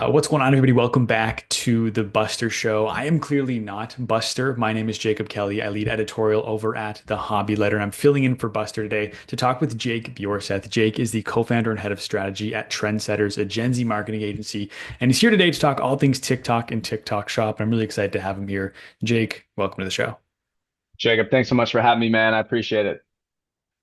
What's going on, everybody? Welcome back to the Buster Show. I am clearly not Buster. My name is Jacob Kelly. I lead editorial over at The Hobby Letter, and I'm filling in for Buster today to talk with Jake Bjorseth. Jake is the co-founder and head of strategy at Trendsetters, a Gen Z marketing agency, and he's here today to talk all things TikTok and TikTok Shop. I'm really excited to have him here. Jake, welcome to the show. Jacob, thanks so much for having me, man. I appreciate it.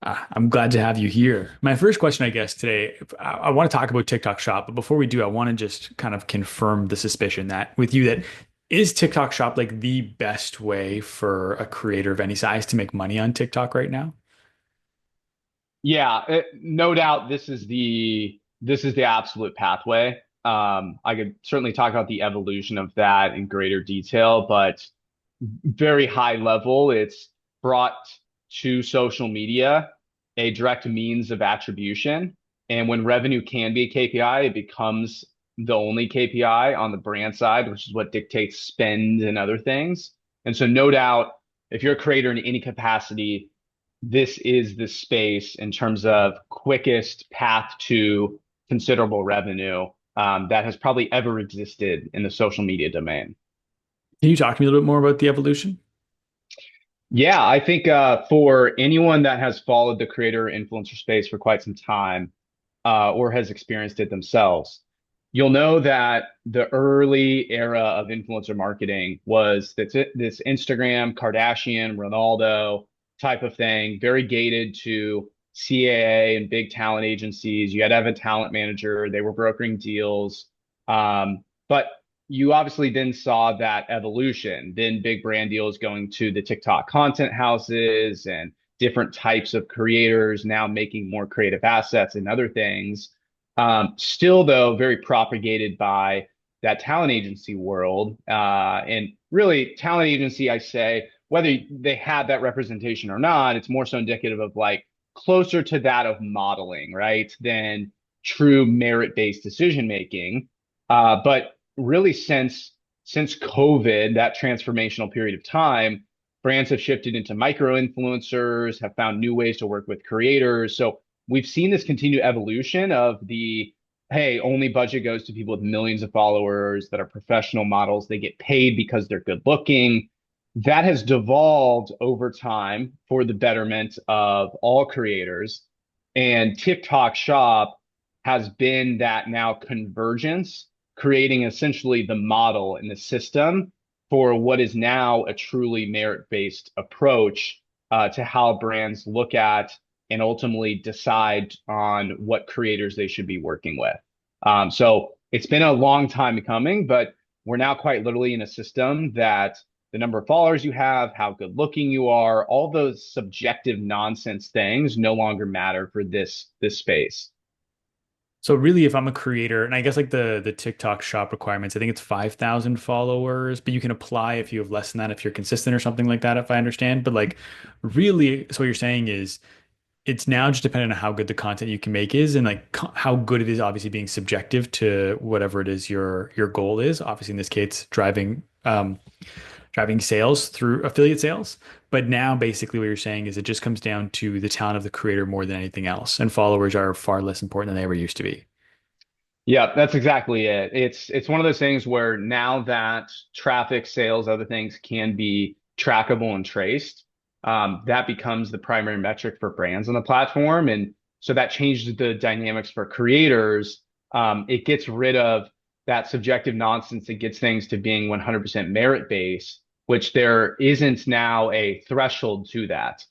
I'm glad to have you here. My first question, I guess, today, I want to talk about TikTok Shop, but before we do, I want to just kind of confirm the suspicion that with you that is TikTok Shop like the best way for a creator of any size to make money on TikTok right now? Yeah, no doubt this is the absolute pathway. I could certainly talk about the evolution of that in greater detail, but very high level, it's brought to social media a direct means of attribution. And when revenue can be a KPI, it becomes the only KPI on the brand side, which is what dictates spend and other things. And so, no doubt, if you're a creator in any capacity, this is the space in terms of quickest path to considerable revenue that has probably ever existed in the social media domain. Can you talk to me a little bit more about the evolution? Yeah, I think for anyone that has followed the creator influencer space for quite some time or has experienced it themselves, you'll know that the early era of influencer marketing was this Instagram, Kardashian, Ronaldo type of thing, very gated to CAA and big talent agencies. You had to have a talent manager, they were brokering deals. But you obviously then saw that evolution, then big brand deals going to the TikTok content houses and different types of creators now making more creative assets and other things. Still, though, very propagated by that talent agency world. And really, talent agency, I say, whether they had that representation or not, it's more so indicative of like closer to that of modeling, right, than true merit-based decision making. But really, since COVID, that transformational period of time, brands have shifted into micro influencers, have found new ways to work with creators. So we've seen this continued evolution of the hey, only budget goes to people with millions of followers that are professional models. They get paid because they're good looking. That has devolved over time for the betterment of all creators. And TikTok Shop has been that now convergence, creating essentially the model and the system for what is now a truly merit-based approach to how brands look at and ultimately decide on what creators they should be working with. So it's been a long time coming, but we're now quite literally in a system that the number of followers you have, how good looking you are, all those subjective nonsense things no longer matter for this space. So really, if I'm a creator, and I guess like the TikTok shop requirements, I think it's 5,000 followers, but you can apply if you have less than that if you're consistent or something like that, if I understand. But like really, so what you're saying is it's now just dependent on how good the content you can make is and like how good it is obviously being subjective to whatever it is your goal is. Obviously in this case, driving sales through affiliate sales. But now basically what you're saying is it just comes down to the talent of the creator more than anything else. And followers are far less important than they ever used to be. Yeah, that's exactly it. It's one of those things where now that traffic, sales, other things can be trackable and traced, that becomes the primary metric for brands on the platform. And so that changes the dynamics for creators. It gets rid of that subjective nonsense that gets things to being 100% merit based, which there isn't now a threshold to that.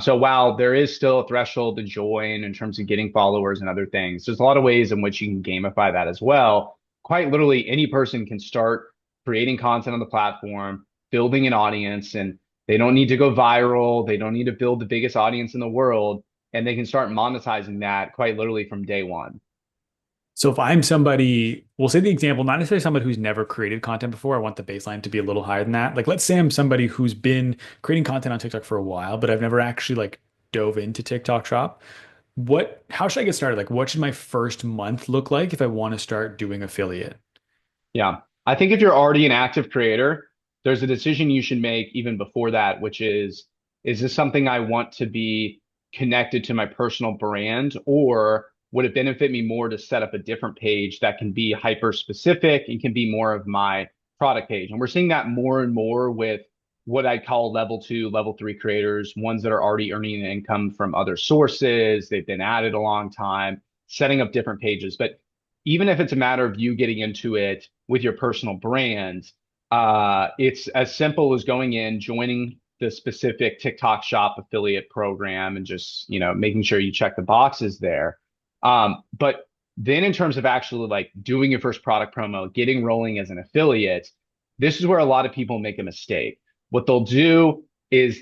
So while there is still a threshold to join in terms of getting followers and other things, there's a lot of ways in which you can gamify that as well. Quite literally, any person can start creating content on the platform, building an audience, and they don't need to go viral. They don't need to build the biggest audience in the world, and they can start monetizing that quite literally from day one. So if I'm somebody, we'll say the example, not necessarily somebody who's never created content before. I want the baseline to be a little higher than that. Like let's say I'm somebody who's been creating content on TikTok for a while, but I've never actually like dove into TikTok shop. How should I get started? Like what should my first month look like if I want to start doing affiliate? Yeah. I think if you're already an active creator, there's a decision you should make even before that, which is this something I want to be connected to my personal brand, or would it benefit me more to set up a different page that can be hyper specific and can be more of my product page? And we're seeing that more and more with what I call level two, level three creators, ones that are already earning an income from other sources. They've been at it a long time, setting up different pages. But even if it's a matter of you getting into it with your personal brand, it's as simple as going in, joining the specific TikTok shop affiliate program and just, making sure you check the boxes there. But then in terms of actually like doing your first product promo, getting rolling as an affiliate, this is where a lot of people make a mistake. What they'll do is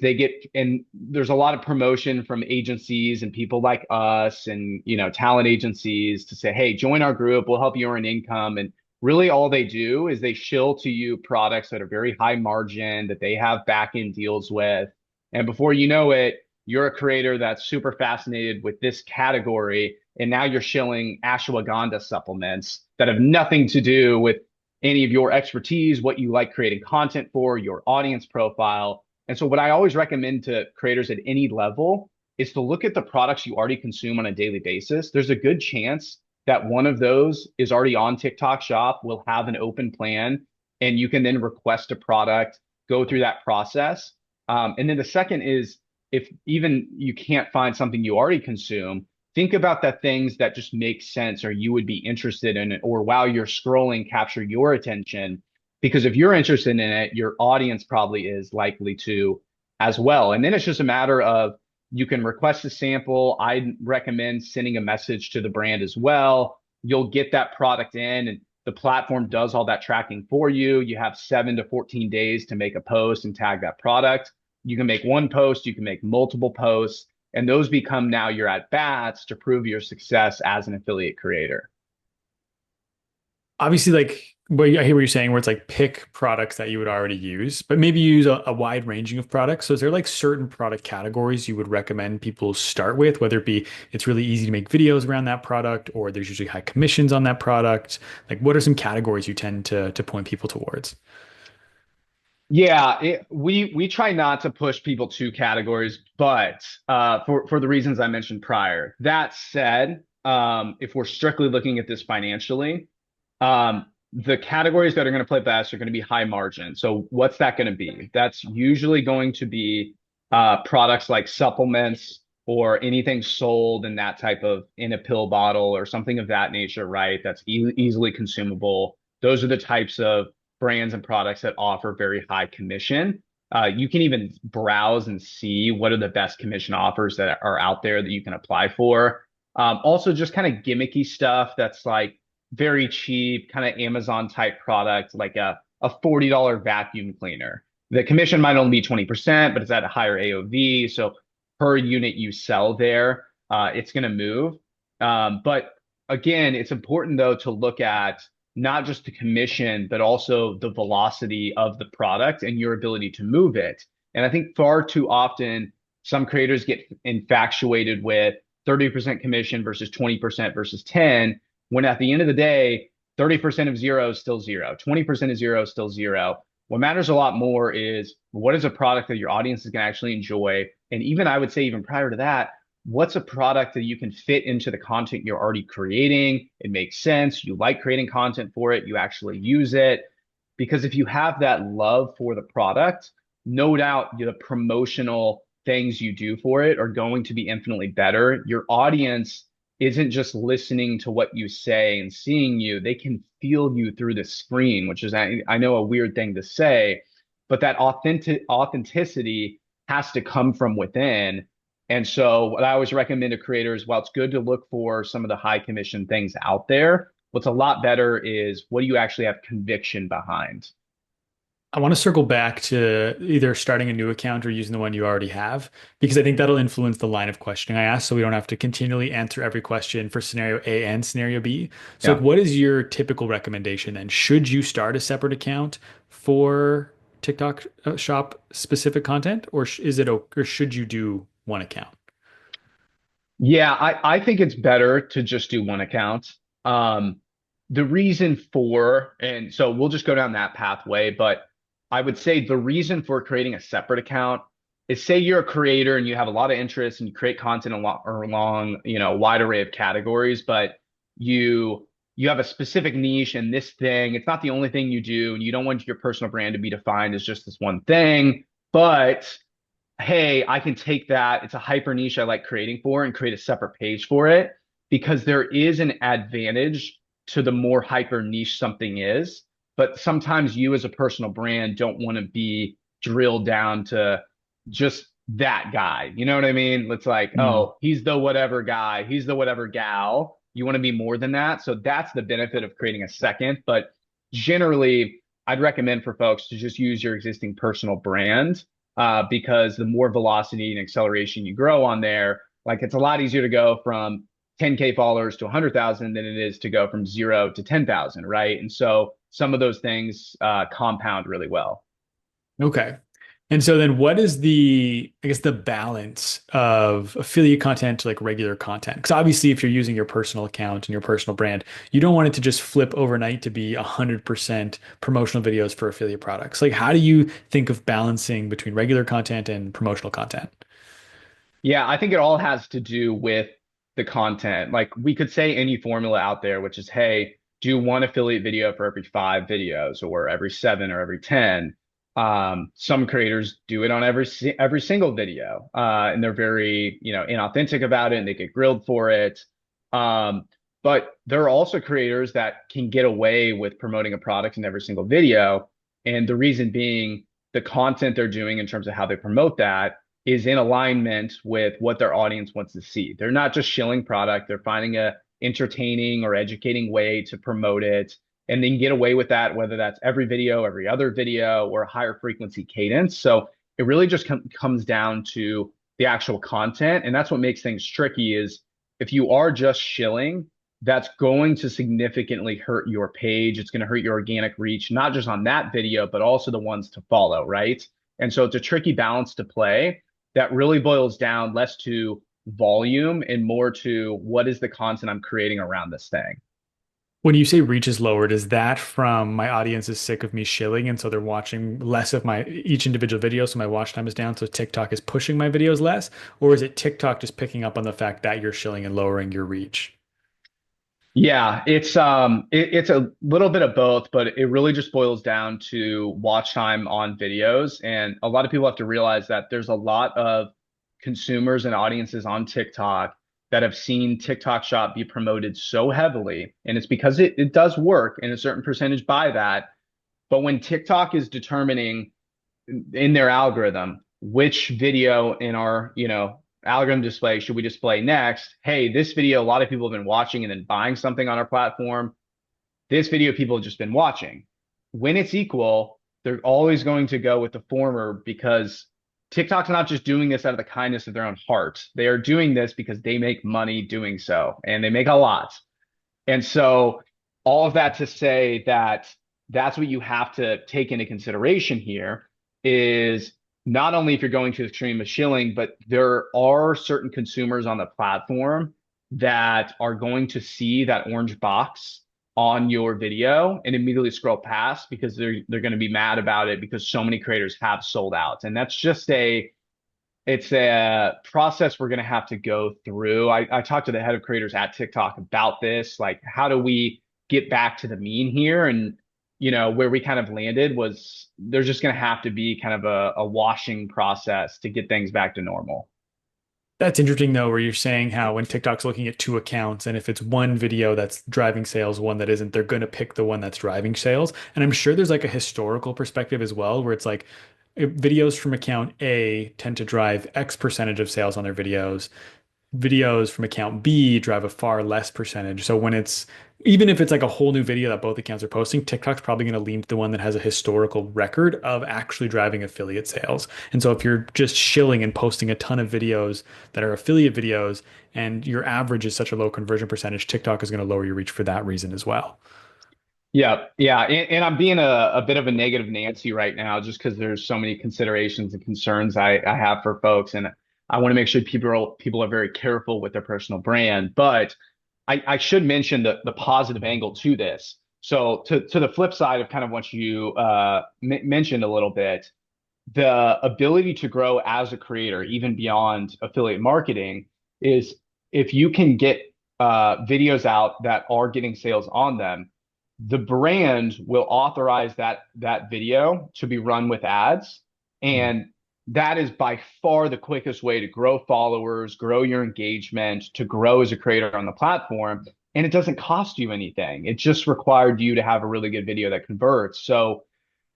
and there's a lot of promotion from agencies and people like us and, talent agencies to say, hey, join our group, we'll help you earn income. And really all they do is they shill to you products that are very high margin that they have back end deals with. And before you know it, you're a creator that's super fascinated with this category. And now you're shilling ashwagandha supplements that have nothing to do with any of your expertise, what you like creating content for, your audience profile. And so, what I always recommend to creators at any level is to look at the products you already consume on a daily basis. There's a good chance that one of those is already on TikTok Shop, will have an open plan, and you can then request a product, go through that process. And then the second is if even you can't find something you already consume, think about the things that just make sense or you would be interested in it, or while you're scrolling, capture your attention. Because if you're interested in it, your audience probably is likely to as well. And then it's just a matter of you can request a sample. I recommend sending a message to the brand as well. You'll get that product in, and the platform does all that tracking for you. You have 7 to 14 days to make a post and tag that product. You can make one post, you can make multiple posts, and those become now your at bats to prove your success as an affiliate creator. Obviously, like, well, I hear what you're saying, where it's like pick products that you would already use, but maybe use a wide ranging of products. So is there like certain product categories you would recommend people start with, whether it be it's really easy to make videos around that product, or there's usually high commissions on that product? Like, what are some categories you tend to point people towards? Yeah, we try not to push people to categories, but for the reasons I mentioned prior. That said, if we're strictly looking at this financially, the categories that are going to play best are going to be high margin. So what's that going to be? That's usually going to be products like supplements or anything sold in that type of in a pill bottle or something of that nature, right? That's easily consumable. Those are the types of brands and products that offer very high commission. You can even browse and see what are the best commission offers that are out there that you can apply for. Also, just kind of gimmicky stuff that's like very cheap, kind of Amazon type product, like a $40 vacuum cleaner. The commission might only be 20%, but it's at a higher AOV. So per unit you sell there, it's going to move. But again, it's important though to look at not just the commission, but also the velocity of the product and your ability to move it. And I think far too often, some creators get infatuated with 30% commission versus 20% versus 10, when at the end of the day, 30% of zero is still zero, 20% of zero is still zero. What matters a lot more is what is a product that your audience is going to actually enjoy. And even I would say, even prior to that, what's a product that you can fit into the content you're already creating? It makes sense. You like creating content for it. You actually use it. Because if you have that love for the product, no doubt the promotional things you do for it are going to be infinitely better. Your audience isn't just listening to what you say and seeing you, they can feel you through the screen, which is, I know, a weird thing to say, but that authenticity has to come from within. And so what I always recommend to creators, while it's good to look for some of the high commission things out there, what's a lot better is what do you actually have conviction behind? I want to circle back to either starting a new account or using the one you already have, because I think that'll influence the line of questioning I ask. So we don't have to continually answer every question for scenario A and scenario B. So, like, Yeah. what is your typical recommendation then? Should you start a separate account for TikTok shop specific content, or or should you do one account? Yeah, I think it's better to just do one account. Um, the reason for, and so we'll just go down that pathway, but I would say the reason for creating a separate account is say you're a creator and you have a lot of interest and you create content along, a wide array of categories, but you you have a specific niche in this thing. It's not the only thing you do, and you don't want your personal brand to be defined as just this one thing. But hey, I can take that. It's a hyper niche I like creating for and create a separate page for it because there is an advantage to the more hyper niche something is. But sometimes you as a personal brand don't want to be drilled down to just that guy. You know what I mean? It's like, Mm. oh, he's the whatever guy, he's the whatever gal. You want to be more than that. So that's the benefit of creating a second. But generally, I'd recommend for folks to just use your existing personal brand because the more velocity and acceleration you grow on there, like it's a lot easier to go from 10K followers to 100,000 than it is to go from 0 to 10,000, right? And so some of those things compound really well. Okay. And so then what is I guess the balance of affiliate content to like regular content? Because obviously if you're using your personal account and your personal brand, you don't want it to just flip overnight to be 100% promotional videos for affiliate products. Like how do you think of balancing between regular content and promotional content? Yeah, I think it all has to do with the content. Like we could say any formula out there, which is, hey, do one affiliate video for every 5 videos or every 7 or every 10. Some creators do it on every single video, and they're very, inauthentic about it, and they get grilled for it. Um, but there are also creators that can get away with promoting a product in every single video, and the reason being the content they're doing in terms of how they promote that is in alignment with what their audience wants to see. They're not just shilling product, they're finding a entertaining or educating way to promote it and then get away with that, whether that's every video, every other video, or a higher frequency cadence. So it really just comes down to the actual content. And that's what makes things tricky is if you are just shilling, that's going to significantly hurt your page. It's going to hurt your organic reach, not just on that video, but also the ones to follow, right? And so it's a tricky balance to play that really boils down less to volume and more to what is the content I'm creating around this thing. When you say reach is lowered, is that from my audience is sick of me shilling and so they're watching less of my each individual video, so my watch time is down, so TikTok is pushing my videos less? Or is it TikTok just picking up on the fact that you're shilling and lowering your reach? Yeah, it's a little bit of both, but it really just boils down to watch time on videos. And a lot of people have to realize that there's a lot of consumers and audiences on TikTok that have seen TikTok Shop be promoted so heavily. And it's because it does work and a certain percentage buy that. But when TikTok is determining in their algorithm which video in our algorithm display should we display next, hey, this video a lot of people have been watching and then buying something on our platform, this video people have just been watching. When it's equal, they're always going to go with the former because TikTok's not just doing this out of the kindness of their own heart. They are doing this because they make money doing so, and they make a lot. And so all of that to say that that's what you have to take into consideration here is not only if you're going to the extreme of shilling, but there are certain consumers on the platform that are going to see that orange box on your video and immediately scroll past because they're going to be mad about it because so many creators have sold out. And that's just it's a process we're going to have to go through. I talked to the head of creators at TikTok about this, like how do we get back to the mean here? And where we kind of landed was there's just going to have to be kind of a washing process to get things back to normal. That's interesting though, where you're saying how when TikTok's looking at two accounts, and if it's one video that's driving sales, one that isn't, they're going to pick the one that's driving sales. And I'm sure there's like a historical perspective as well, where it's like videos from account A tend to drive X percentage of sales on their videos from account B drive a far less percentage. So when it's even if it's like a whole new video that both accounts are posting, TikTok's probably going to lean to the one that has a historical record of actually driving affiliate sales. And so if you're just shilling and posting a ton of videos that are affiliate videos and your average is such a low conversion percentage, TikTok is going to lower your reach for that reason as well. Yeah, yeah, and I'm being a bit of a negative Nancy right now, just because there's so many considerations and concerns I have for folks, and I want to make sure people are very careful with their personal brand. But I should mention the positive angle to this. So to the flip side of kind of what you mentioned a little bit, the ability to grow as a creator, even beyond affiliate marketing, is if you can get videos out that are getting sales on them, the brand will authorize that video to be run with ads, Mm. and that is by far the quickest way to grow followers, grow your engagement, to grow as a creator on the platform. And it doesn't cost you anything. It just required you to have a really good video that converts. So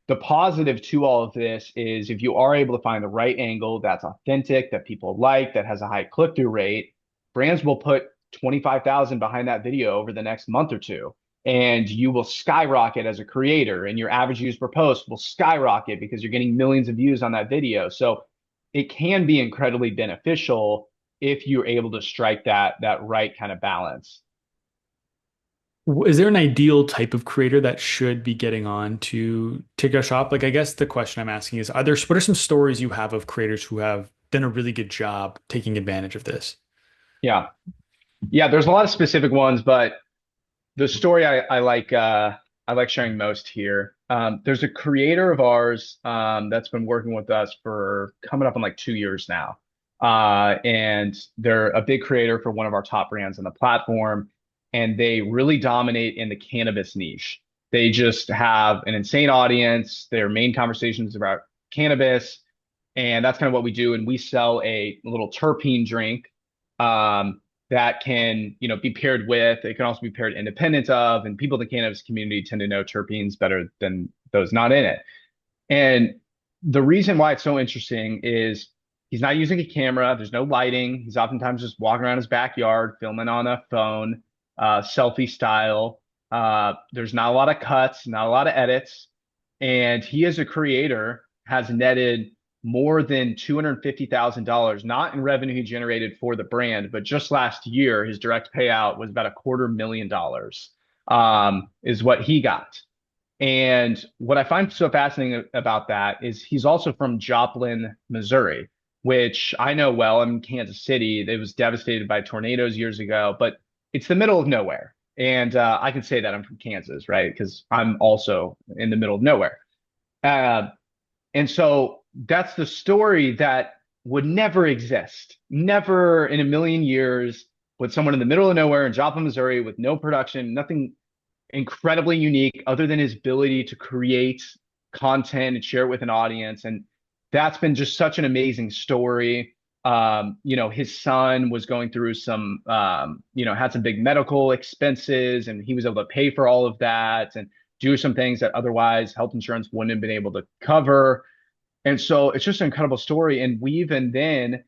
the positive to all of this is if you are able to find the right angle that's authentic, that people like, that has a high click-through rate, brands will put 25,000 behind that video over the next month or two. And you will skyrocket as a creator, and your average views per post will skyrocket because you're getting millions of views on that video. So it can be incredibly beneficial if you're able to strike that right kind of balance. Is there an ideal type of creator that should be getting on to TikTok Shop? Like, I guess the question I'm asking is, what are some stories you have of creators who have done a really good job taking advantage of this? Yeah. Yeah, there's a lot of specific ones, but the story I like sharing most here. There's a creator of ours that's been working with us for coming up on like 2 years now. And they're a big creator for one of our top brands on the platform, and they really dominate in the cannabis niche. They just have an insane audience. Their main conversations about cannabis, and that's kind of what we do. And we sell a little terpene drink um, that can, be paired with. It can also be paired independent of, and people in the cannabis community tend to know terpenes better than those not in it. And the reason why it's so interesting is he's not using a camera. There's no lighting. He's oftentimes just walking around his backyard, filming on a phone, selfie style. There's not a lot of cuts, not a lot of edits. And he, as a creator, has netted more than $250,000, not in revenue he generated for the brand, but just last year, his direct payout was about $250,000, is what he got. And what I find so fascinating about that is he's also from Joplin, Missouri, which I know well. I'm in Kansas City. It was devastated by tornadoes years ago, but it's the middle of nowhere. And I can say that I'm from Kansas, right? Because I'm also in the middle of nowhere. Uh, and so that's the story that would never exist. Never in a million years would someone in the middle of nowhere in Joplin, Missouri, with no production, nothing incredibly unique other than his ability to create content and share it with an audience. And that's been just such an amazing story. His son was going through had some big medical expenses, and he was able to pay for all of that and do some things that otherwise health insurance wouldn't have been able to cover. And so it's just an incredible story. And we even then,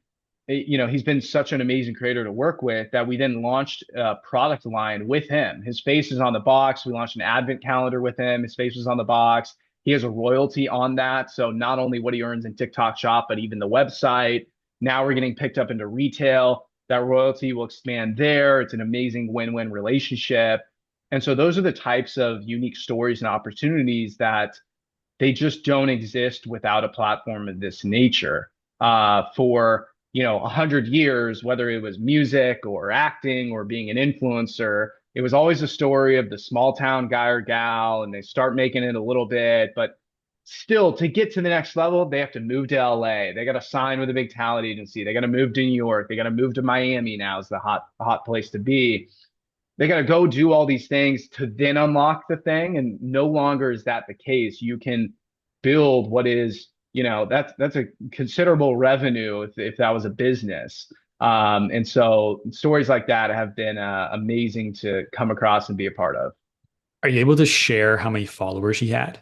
he's been such an amazing creator to work with that we then launched a product line with him. His face is on the box. We launched an advent calendar with him. His face was on the box. He has a royalty on that. So not only what he earns in TikTok Shop, but even the website. Now we're getting picked up into retail. That royalty will expand there. It's an amazing win-win relationship. And so those are the types of unique stories and opportunities that they just don't exist without a platform of this nature. For 100 years, whether it was music or acting or being an influencer, it was always a story of the small town guy or gal, and they start making it a little bit, but still to get to the next level, they have to move to LA. They got to sign with a big talent agency. They got to move to New York. They got to move to Miami now is the hot place to be. They got to go do all these things to then unlock the thing. And no longer is that the case. You can build what is, that's a considerable revenue if that was a business. And so stories like that have been amazing to come across and be a part of. Are you able to share how many followers he had?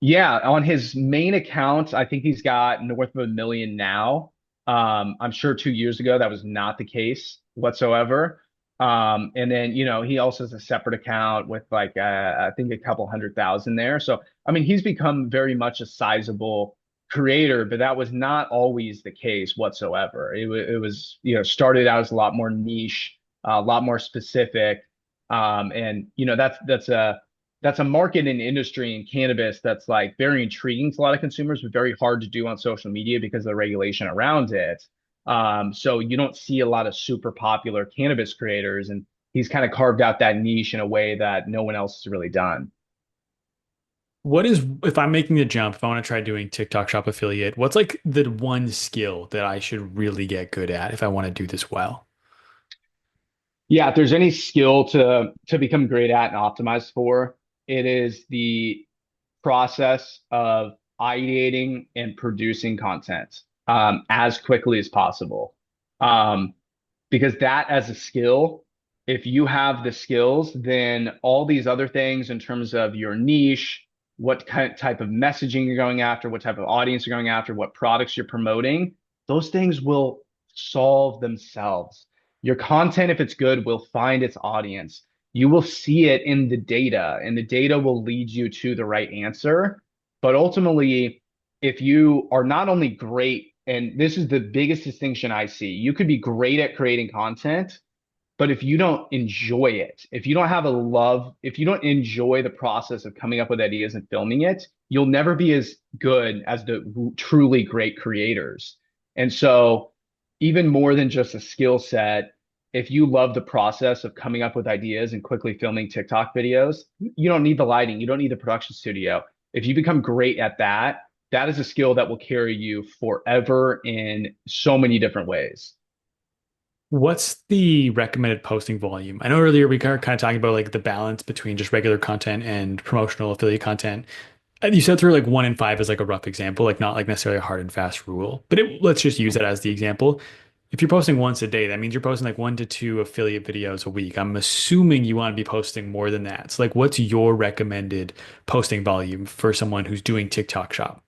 Yeah, on his main account, I think he's got north of 1 million now. I'm sure 2 years ago that was not the case whatsoever. And then, he also has a separate account with like I think a couple 100,000 there. So I mean, he's become very much a sizable creator, but that was not always the case whatsoever. It was started out as a lot more niche, a lot more specific. And that's a market and industry in cannabis that's like very intriguing to a lot of consumers, but very hard to do on social media because of the regulation around it. So you don't see a lot of super popular cannabis creators, and he's kind of carved out that niche in a way that no one else has really done. What is, if I'm making the jump, if I want to try doing TikTok Shop affiliate, what's like the one skill that I should really get good at if I want to do this well? Yeah, if there's any skill to become great at and optimized for, it is the process of ideating and producing content as quickly as possible. Um, because that as a skill, if you have the skills, then all these other things in terms of your niche, what kind type of messaging you're going after, what type of audience you're going after, what products you're promoting, those things will solve themselves. Your content, if it's good, will find its audience. You will see it in the data, and the data will lead you to the right answer. But ultimately, if you are not only great, and this is the biggest distinction I see, you could be great at creating content, but if you don't enjoy it, if you don't have a love, if you don't enjoy the process of coming up with ideas and filming it, you'll never be as good as the truly great creators. And so, even more than just a skill set, if you love the process of coming up with ideas and quickly filming TikTok videos, you don't need the lighting, you don't need the production studio. If you become great at that, that is a skill that will carry you forever in so many different ways. What's the recommended posting volume? I know earlier we were kind of talking about like the balance between just regular content and promotional affiliate content. And you said through like 1 in 5 is like a rough example, like not like necessarily a hard and fast rule, but let's just use that as the example. If you're posting once a day, that means you're posting like 1 to 2 affiliate videos a week. I'm assuming you want to be posting more than that. So like what's your recommended posting volume for someone who's doing TikTok shop?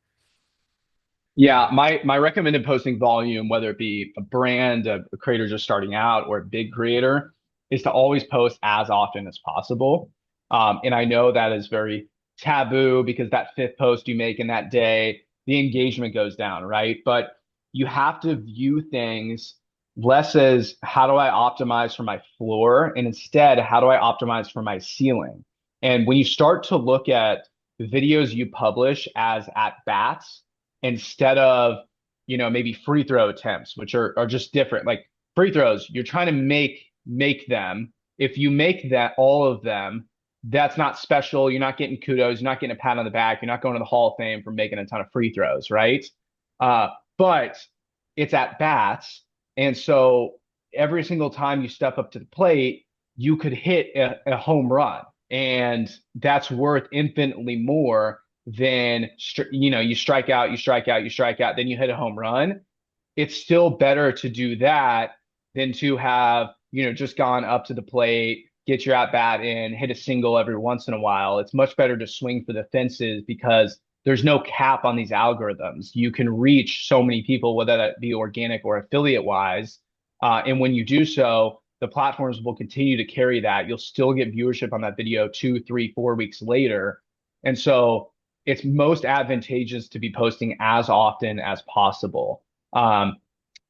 Yeah, my recommended posting volume, whether it be a brand, a creator just starting out, or a big creator, is to always post as often as possible. And I know that is very taboo because that fifth post you make in that day, the engagement goes down, right? But you have to view things less as how do I optimize for my floor, and instead, how do I optimize for my ceiling? And when you start to look at the videos you publish as at bats, instead of, maybe free throw attempts, which are just different. Like free throws, you're trying to make them. If you make that all of them, that's not special. You're not getting kudos. You're not getting a pat on the back. You're not going to the Hall of Fame for making a ton of free throws, right? But it's at bats, and so every single time you step up to the plate, you could hit a home run, and that's worth infinitely more than you strike out, you strike out, you strike out, then you hit a home run. It's still better to do that than to have, just gone up to the plate, get your at bat in, hit a single every once in a while. It's much better to swing for the fences because there's no cap on these algorithms. You can reach so many people, whether that be organic or affiliate wise. And when you do so, the platforms will continue to carry that. You'll still get viewership on that video 2, 3, 4 weeks later. And so it's most advantageous to be posting as often as possible. Um,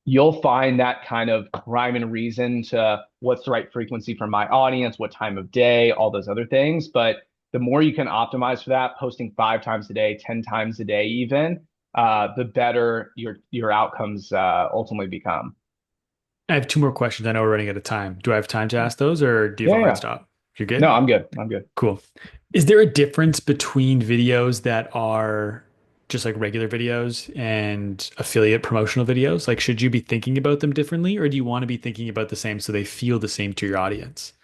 you'll find that kind of rhyme and reason to what's the right frequency for my audience, what time of day, all those other things. But the more you can optimize for that, posting 5 times a day, 10 times a day, even, the better your outcomes ultimately become. I have 2 more questions. I know we're running out of time. Do I have time to ask those or do you have Yeah, a hard yeah. stop? You're No, good? I'm good. I'm good. Cool. Is there a difference between videos that are just like regular videos and affiliate promotional videos? Like, should you be thinking about them differently, or do you want to be thinking about the same so they feel the same to your audience?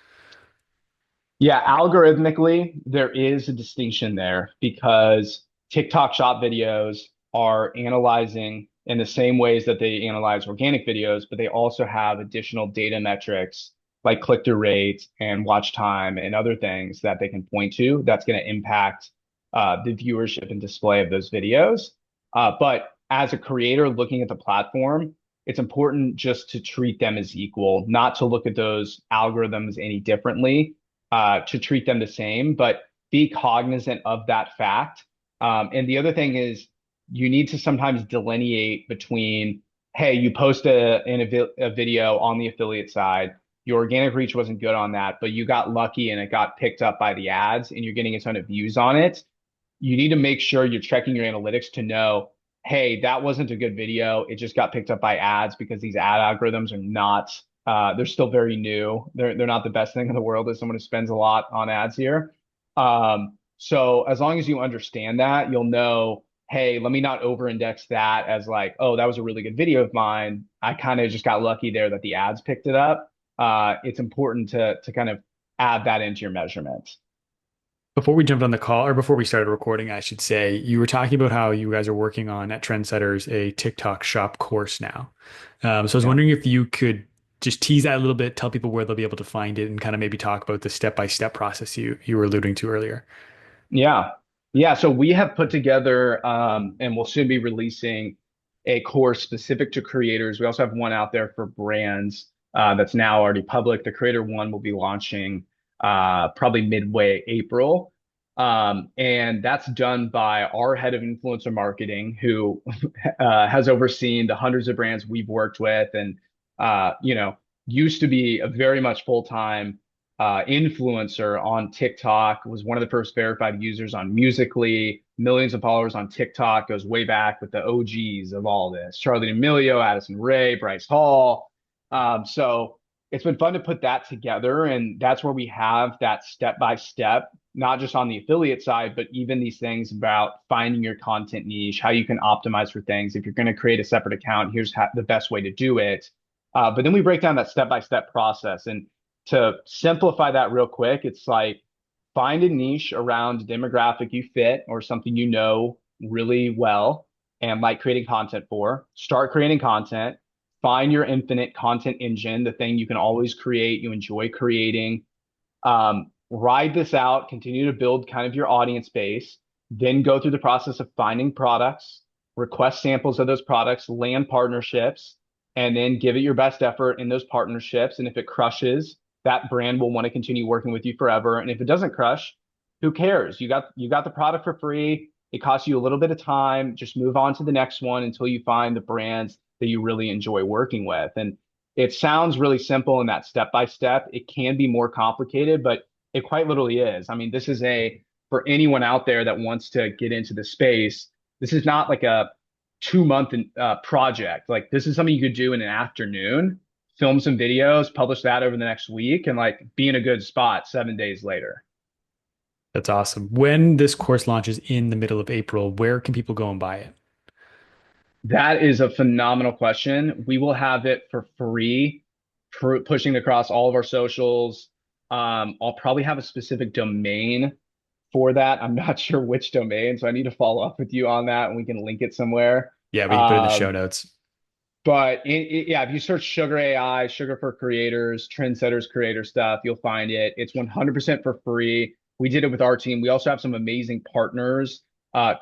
Yeah, algorithmically, there is a distinction there because TikTok shop videos are analyzing in the same ways that they analyze organic videos, but they also have additional data metrics like click-through rate and watch time and other things that they can point to that's going to impact the viewership and display of those videos. But as a creator looking at the platform, it's important just to treat them as equal, not to look at those algorithms any differently, to treat them the same, but be cognizant of that fact. And the other thing is you need to sometimes delineate between, hey, you post a video on the affiliate side, your organic reach wasn't good on that, but you got lucky and it got picked up by the ads and you're getting a ton of views on it. You need to make sure you're checking your analytics to know, hey, that wasn't a good video. It just got picked up by ads because these ad algorithms are not, they're still very new. They're not the best thing in the world as someone who spends a lot on ads here. So as long as you understand that, you'll know, hey, let me not over-index that as like, oh, that was a really good video of mine. I kind of just got lucky there that the ads picked it up. It's important to kind of add that into your measurements. Before we jumped on the call, or before we started recording, I should say, you were talking about how you guys are working on at Trendsetters a TikTok shop course now. So I was Yeah. wondering if you could just tease that a little bit, tell people where they'll be able to find it, and kind of maybe talk about the step-by-step process you were alluding to earlier. Yeah. Yeah. So we have put together and we'll soon be releasing a course specific to creators. We also have one out there for brands that's now already public. The creator one will be launching probably midway April. And that's done by our head of influencer marketing, who has overseen the hundreds of brands we've worked with and, used to be a very much full-time influencer on TikTok, was one of the first verified users on Musically, millions of followers on TikTok, goes way back with the OGs of all this, Charlie D'Amelio, Addison Rae, Bryce Hall. So it's been fun to put that together. And that's where we have that step by step, not just on the affiliate side, but even these things about finding your content niche, how you can optimize for things. If you're going to create a separate account, here's the best way to do it. But then we break down that step by step process. And to simplify that real quick, it's like find a niche around a demographic you fit or something you know really well and like creating content for. Start creating content. Find your infinite content engine, the thing you can always create, you enjoy creating. Ride this out, continue to build kind of your audience base, then go through the process of finding products, request samples of those products, land partnerships, and then give it your best effort in those partnerships. And if it crushes, that brand will want to continue working with you forever. And if it doesn't crush, who cares? You got the product for free. It costs you a little bit of time. Just move on to the next one until you find the brands that you really enjoy working with. And it sounds really simple in that step by step. It can be more complicated, but it quite literally is. I mean, this is for anyone out there that wants to get into the space, this is not like a 2 month project. Like this is something you could do in an afternoon, film some videos, publish that over the next week, and like be in a good spot 7 days later. That's awesome. When this course launches in the middle of April, where can people go and buy it? That is a phenomenal question. We will have it for free, pushing across all of our socials. I'll probably have a specific domain for that. I'm not sure which domain, so I need to follow up with you on that, and we can link it somewhere. Yeah, we can put it in the show Um, notes. but yeah, if you search Sugar AI, Sugar for Creators, Trendsetters Creator stuff, you'll find it. It's 100% for free. We did it with our team. We also have some amazing partners,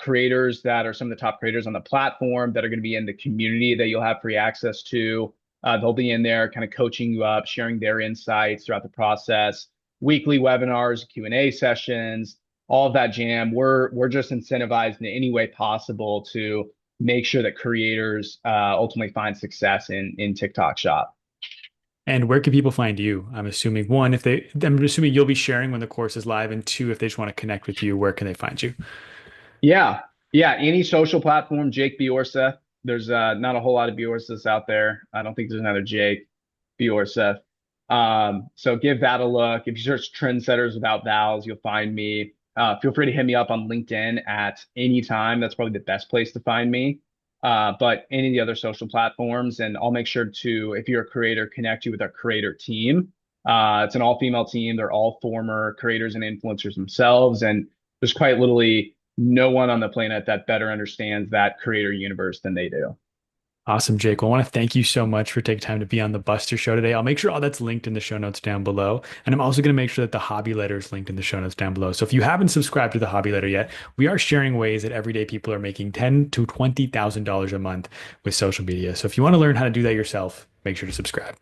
creators that are some of the top creators on the platform that are going to be in the community that you'll have free access to. They'll be in there kind of coaching you up, sharing their insights throughout the process, weekly webinars, Q&A sessions, all of that jam. We're just incentivized in any way possible to make sure that creators ultimately find success in TikTok Shop. And where can people find you? I'm assuming you'll be sharing when the course is live, and two, if they just want to connect with you, where can they find you? Yeah, yeah. Any social platform, Jake Bjorseth. There's not a whole lot of Bjorseths out there. I don't think there's another Jake Bjorseth. So give that a look. If you search Trendsetters without vowels, you'll find me. Feel free to hit me up on LinkedIn at any time. That's probably the best place to find me. But any of the other social platforms, and I'll make sure to, if you're a creator, connect you with our creator team. It's an all-female team. They're all former creators and influencers themselves, and there's quite literally no one on the planet that better understands that creator universe than they do. Awesome, Jake. Well, I want to thank you so much for taking time to be on the Buster Show today. I'll make sure all that's linked in the show notes down below. And I'm also going to make sure that the hobby letter is linked in the show notes down below. So if you haven't subscribed to the hobby letter yet, we are sharing ways that everyday people are making $10,000 to $20,000 a month with social media. So if you want to learn how to do that yourself, make sure to subscribe.